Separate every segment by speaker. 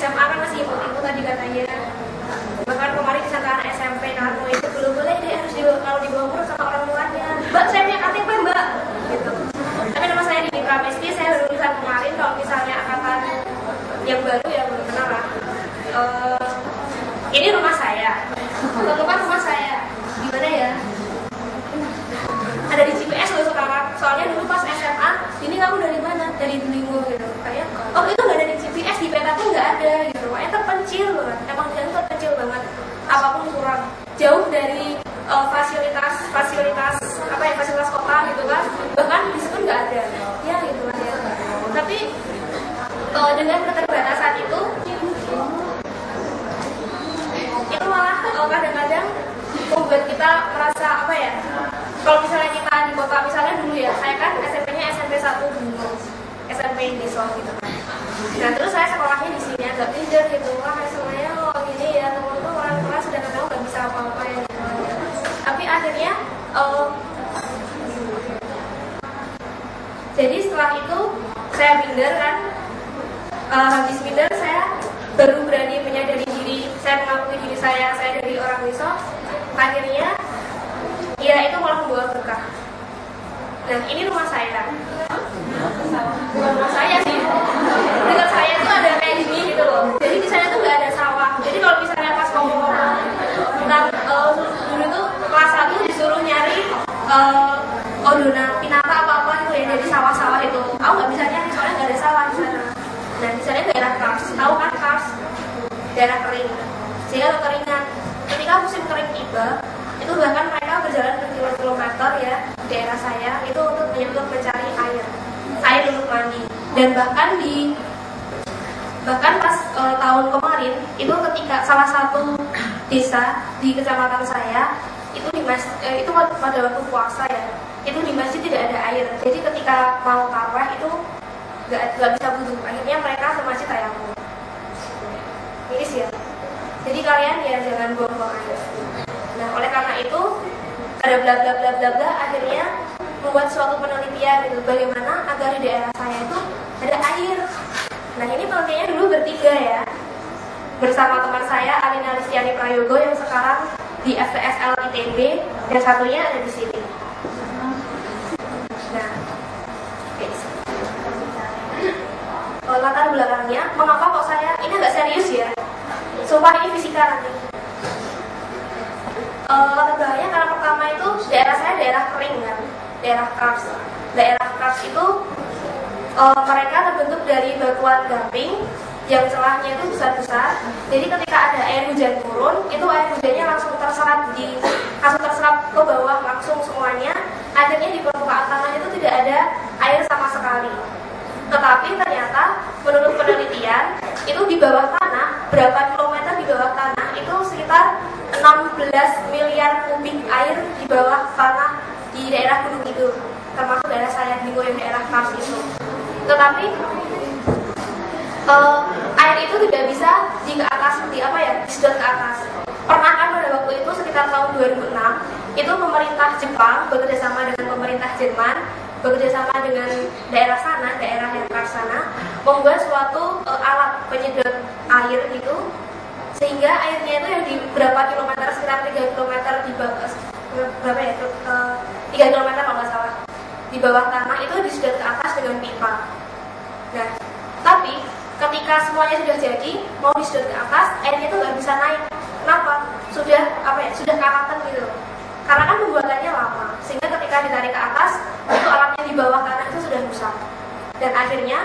Speaker 1: SMA kan masih ikut-ikut tadi katanya. Bahkan kemarin disangka anak SMP nano itu belum boleh deh, harus kalau dibawa urut sama orang tuanya. Mbak, saya punya KTP mbak, gitu. Tapi nama saya Dini Pramesti, saya lulusan kemarin. Kalau misalnya angkatan yang baru ya belum kenal lah. Ini rumah saya, teman rumah saya. Gimana ya? Ada di GPS loh sekarang. Soalnya dulu pas SMA, ini kamu dari mana? Dari Dulingo gitu. Kayak, oh itu nggak ada di GPS, di peta tuh nggak ada gitu. Makanya terpencil banget. Emang dia terpencil banget. Apapun kurang, jauh dari fasilitas kota gitu kan. Bahkan di situ nggak ada. Ya gitu kan ya. Tapi dengan keterbatasan itu malah kadang-kadang membuat kita merasa apa ya? Kalau misalnya kita di kota, misalnya dulu ya, saya kan SMP-nya SMP 1 dulu, SMP di Solo gitu kan. Nah terus saya sekolahnya di sini agak minder gitu, wah semuanya gini ya, teman-teman orang kelas sudah kenal nggak bisa apa-apa ya gitu. Tapi akhirnya, jadi setelah itu saya minder kan, habis minder saya baru berani menyadari diri, saya mengakui diri saya dari orang Wiso. Akhirnya ya itu malah membawa berkah. Nah ini rumah saya, bukan rumah saya sih, dekat saya tuh ada kayak gini gitu loh. Jadi di sana tuh nggak ada sawah. Jadi kalau misalnya pas ngomong-ngomong tentang dulu tuh kelas 1 disuruh nyari odona pinata apa-apa gitu ya, jadi sawah-sawah itu. Aku nggak bisa nyari soalnya nggak ada sawah di sana. Nah di sana daerah kars, tahu kan kars, daerah kering. Sehingga kekeringan. Ketika musim kering tiba, itu bahkan mereka berjalan berkilometer ya di daerah saya itu untuk mencari air untuk mandi. Dan bahkan pas tahun kemarin itu ketika salah satu desa di kecamatan saya itu itu pada waktu puasa ya, itu di masjid tidak ada air. Jadi ketika mau tarawih itu nggak bisa wudhu. Akhirnya mereka ke masjid tayamum. Ini sih ya. Jadi kalian ya jangan buang-buang air. Nah oleh karena itu ada bla bla bla bla bla, akhirnya membuat suatu penelitian gitu bagaimana agar di daerah saya itu ada air. Nah ini penelitiannya dulu bertiga ya, bersama teman saya Alina Listiani Prayogo yang sekarang di FTSL ITB, dan satunya ada di sini. Nah, latar belakangnya mengapa kok saya ini agak serius ya, sumpah ini fisika nanti. Latar belakangnya karena pertama itu daerah saya daerah kering kan, daerah kars. Daerah kars itu mereka terbentuk dari batuan gamping yang celahnya itu besar-besar. Jadi ketika ada air hujan turun, itu air hujannya langsung terserap ke bawah langsung semuanya. Akhirnya di permukaan tanah itu tidak ada air sama sekali. Tetapi ternyata menurut penelitian itu di bawah tanah, berapa kilometer di bawah tanah itu sekitar 16 miliar kubik air di bawah tanah di daerah gunung itu, termasuk daerah saya di yang daerah Kars itu. Tetapi air itu tidak bisa di ke atas, disedot ke atas. Pernah kan pada waktu itu sekitar tahun 2006 itu pemerintah Jepang bekerja sama dengan pemerintah Jerman, bekerja sama dengan daerah sana, daerah yang Kars sana, membuat suatu alat penyedot air gitu, sehingga airnya itu yang di berapa kilometer, sekitar 3 kilometer di bawah, 3 kilometer kalau nggak salah, di bawah tanah itu disedot ke atas dengan pipa. Nah, tapi ketika semuanya sudah jadi, mau disedot ke atas, airnya itu nggak bisa naik. Kenapa? Sudah karatan gitu. Karena kan pembuatannya lama, sehingga ketika ditarik ke atas, itu alatnya di bawah tanah itu sudah rusak. Dan akhirnya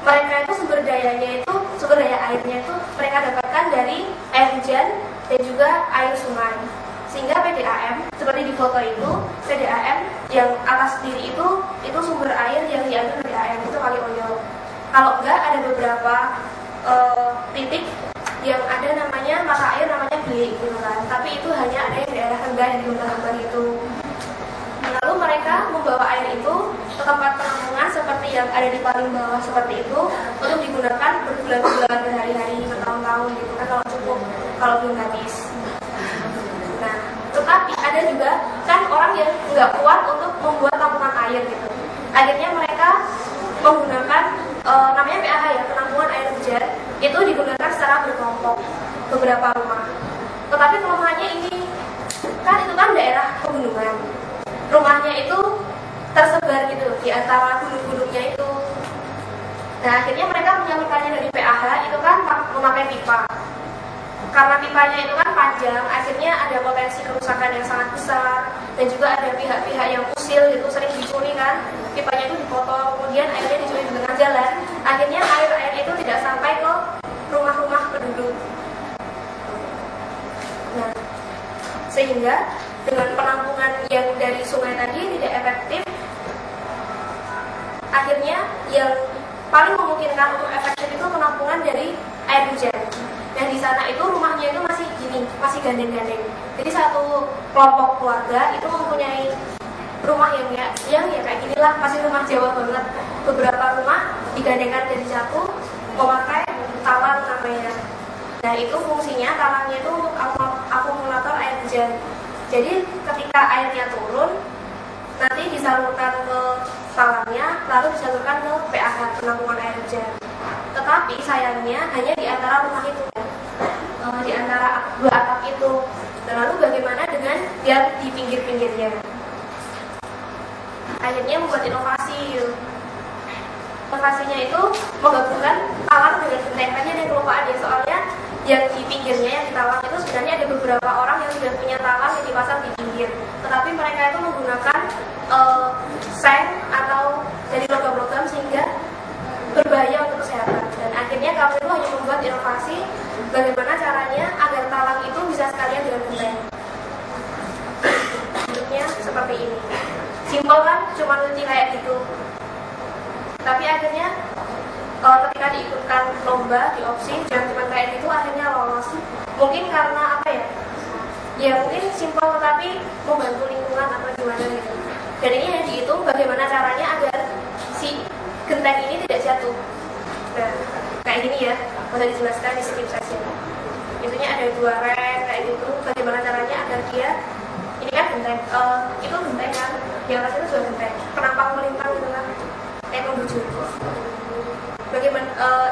Speaker 1: mereka itu sumber daya airnya itu mereka dapatkan dari air hujan dan juga air sungai. Sehingga PDAM seperti di foto itu, PDAM yang atas diri itu sumber air yang diambil PDAM itu Kali Oyo. Kalau enggak ada beberapa titik yang ada namanya mata air namanya Belik gitu kan. Tapi itu hanya ada yang daerah rendah yang di lembah-lembah itu. Lalu mereka membawa air itu ke tempat penampungan seperti yang ada di paling bawah seperti itu untuk digunakan berbulan-bulan, berhari-hari, bertahun-tahun gitu kan kalau cukup, kalau belum habis. Nah, tetapi ada juga kan orang yang nggak kuat untuk membuat tampungan air gitu. Akhirnya mereka menggunakan namanya PAH ya, penampungan air hujan, itu digunakan beberapa rumah. Tetapi kelemahannya ini, kan itu kan daerah pegunungan, rumahnya itu tersebar gitu di antara gunung-gunungnya itu. Nah akhirnya mereka menyalurkannya dari PAH itu kan memakai pipa. Karena pipanya itu kan panjang, akhirnya ada potensi kerusakan yang sangat besar. Dan juga ada pihak-pihak yang usil gitu, sering dicuri kan, pipanya itu dipotong, kemudian airnya dicuri di tengah jalan. Akhirnya air itu tidak sampai ke rumah-rumah penduduk. Nah, sehingga dengan penampungan yang dari sungai tadi tidak efektif, akhirnya yang paling memungkinkan untuk efektif itu penampungan dari air hujan. Nah di sana itu rumahnya itu masih gini, masih gandeng-gandeng. Jadi satu kelompok keluarga itu mempunyai rumah yang kayak ginilah, masih rumah Jawa banget. Beberapa rumah digandengkan dari satu, memakai talang namanya. Nah itu fungsinya, talangnya itu untuk akumulator air hujan. Jadi ketika airnya turun, nanti disalurkan ke talangnya, lalu disalurkan ke PAH, penampungan air hujan. Tetapi sayangnya hanya di antara rumah itu, di antara dua atap itu. Dan lalu bagaimana dengan yang di pinggir-pinggirnya? Akhirnya membuat inovasi. Inovasinya itu menggabungkan talang dengan genteng. Tadi ada kelupaan ya, soalnya yang di pinggirnya, yang di talang itu sebenarnya ada beberapa orang yang sudah punya talang yang dipasang di pinggir. Tetapi mereka itu menggunakan seng atau dari logam-logam sehingga berbahaya untuk kesehatan. Dan akhirnya kami itu hanya membuat inovasi bagaimana caranya agar talang itu bisa sekalian dengan genteng. Bentuknya seperti ini. Simpel kan, cuma lucu kayak gitu. Tapi akhirnya ketika diikutkan lomba di opsi, jangan cuma kayak gitu, akhirnya lolos. Mungkin karena apa ya? Ya mungkin simpel tetapi membantu lingkungan atau gimana gitu. Dan ini hanya dihitung bagaimana caranya agar si genteng ini tidak jatuh. Nah, kayak gini ya, boleh dijelaskan di skip saja. Intinya ada dua rek kayak gitu. Bagaimana caranya agar dia, ini kan genteng, itu genteng kan, di atas itu juga genteng. Penampang melintang gitu kan, kayak membujur. Bagaimana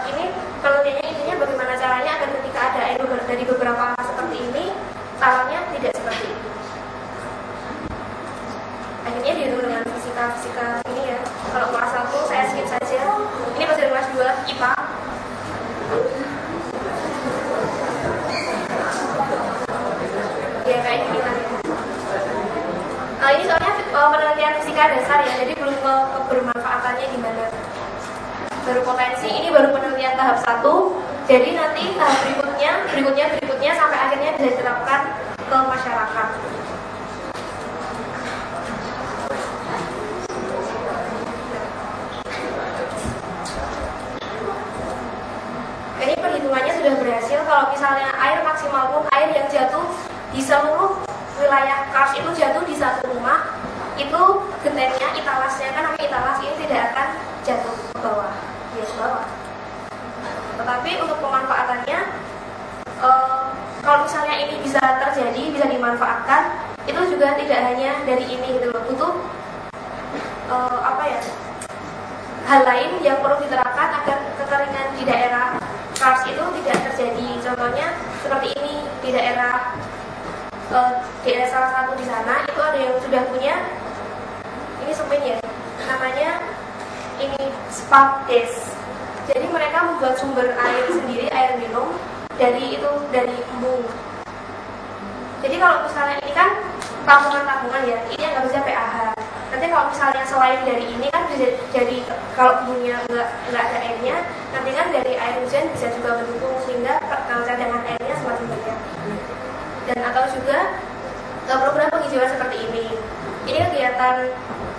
Speaker 1: ini penelitiannya intinya bagaimana caranya agar ketika ada air dari beberapa seperti ini, talangnya tidak seperti ini. Akhirnya dihitung dengan fisika ini ya. Kalau kelas 1 saya skip saja. Ini pas dari kelas 2 IPA. Ya kayak gini kan. Ini soalnya penelitian fisika dasar ya, jadi belum ke kebermanfaatannya gimana. Baru potensi, ini baru penelitian tahap 1. Jadi nanti tahap berikutnya sampai akhirnya bisa diterapkan ke masyarakat. Ini perhitungannya sudah berhasil. Kalau misalnya air maksimal pun air yang jatuh di seluruh wilayah Kars itu jatuh di satu rumah, itu gentengnya, italasnya kan namanya italas ini tidak akan jatuh ke bawah, dia ke bawah. Tetapi untuk pemanfaatannya, kalau misalnya ini bisa terjadi, bisa dimanfaatkan, itu juga tidak hanya dari ini gitu loh, butuh hal lain yang perlu diterapkan agar kekeringan di daerah Kars itu tidak terjadi. Contohnya seperti ini di daerah salah satu di sana itu ada yang sudah punya ini semen ya, namanya ini spark gas. Jadi mereka membuat sumber air sendiri, air minum dari embung. Jadi kalau misalnya ini kan tabungan ya, ini nggak bisa PAH. Nanti kalau misalnya selain dari ini kan bisa jadi kalau embungnya nggak ada airnya, nanti kan dari air hujan bisa juga mendukung sehingga cadangan airnya semakin banyak. Dan atau juga program penghijauan seperti ini. Ini kegiatan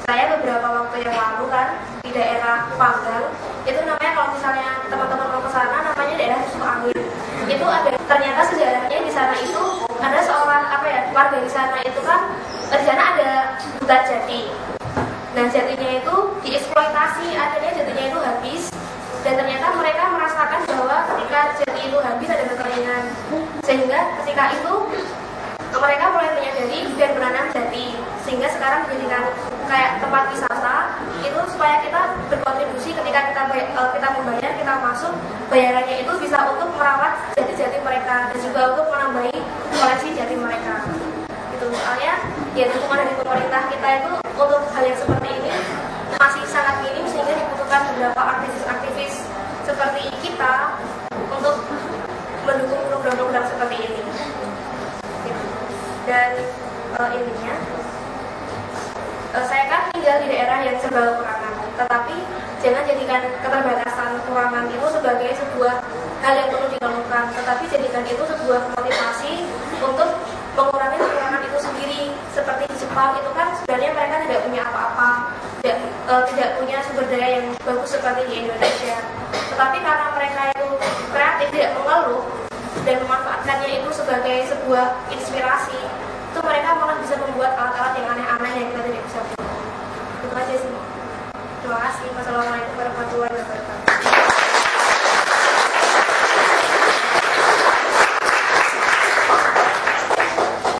Speaker 1: saya beberapa waktu yang lalu kan di daerah Panggang. Itu namanya kalau misalnya teman-teman mau ke sana namanya daerah Susu Angin. Itu ada ternyata sejarahnya di sana itu ada seorang warga di sana itu kan di sana ada hutan jati. Nah jatinya itu dieksploitasi, akhirnya jatinya itu habis. Dan ternyata mereka merasakan bahwa ketika jati itu habis ada kekeringan. Sehingga ketika itu mereka mulai menyadari dan menanam jati. Sehingga sekarang dijadikan kayak tempat wisata itu supaya kita berkontribusi ketika kita membayar, kita masuk, bayarannya itu bisa untuk merawat jati-jati mereka dan juga untuk menambahi koleksi jati mereka. Itu soalnya ya dukungan dari pemerintah kita itu untuk hal yang seperti ini masih sangat minim, sehingga dibutuhkan beberapa aktivis-aktivis seperti kita untuk mendukung program-program seperti ini. Dan intinya saya kan tinggal di daerah yang serba kekurangan, tetapi jangan jadikan keterbatasan kekurangan itu sebagai sebuah hal yang perlu dikeluhkan, tetapi jadikan itu sebuah motivasi untuk mengurangi kekurangan itu sendiri. Seperti di Jepang itu kan sebenarnya mereka tidak punya apa-apa, tidak punya sumber daya yang bagus seperti di Indonesia, tetapi karena mereka itu kreatif, tidak mengeluh dan memanfaatkannya itu sebagai sebuah inspirasi, itu mereka malah bisa membuat alat-alat yang aneh-aneh yang kita tidak bisa buat. Itu aja sih. Terima kasih. Wassalamualaikum warahmatullahi wabarakatuh.